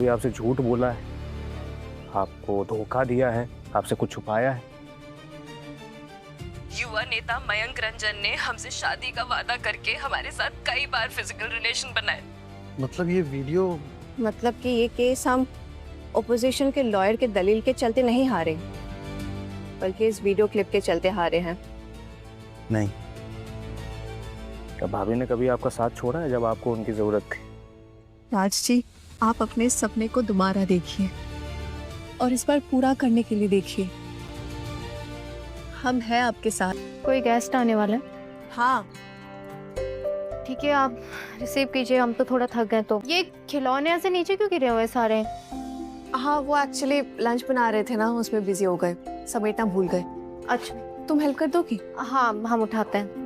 कोई आपसे झूठ बोला है, आपको धोखा दिया है, आपसे कुछ छुपाया है? युवा नेता मयंक रंजन ने हमसे शादी का वादा करके हमारे साथ कई बार फिजिकल रिलेशन बनाए। मतलब ये वीडियो? मतलब कि ये केस हम ओपोजिशन के लॉयर के दलील के चलते नहीं हारे, बल्कि इस वीडियो क्लिप के चलते हारे हैं। नहीं। क्या भाभी ने कभी आपका साथ छोड़ा है जब आपको उनकी जरूरत थी? राज जी, आप अपने सपने को दोबारा देखिए और इस बार पूरा करने के लिए देखिए। हम हैं आपके साथ। कोई गेस्ट आने वाला है? हाँ। ठीक है, आप रिसीव कीजिए, हम तो थोड़ा थक गए। तो ये खिलौने ऐसे नीचे क्यों गिरे हुए सारे? हाँ, वो एक्चुअली लंच बना रहे थे ना, उसमें बिजी हो गए, समेटना भूल गए। अच्छा, तुम हेल्प कर दोगी? हाँ हम उठाते हैं।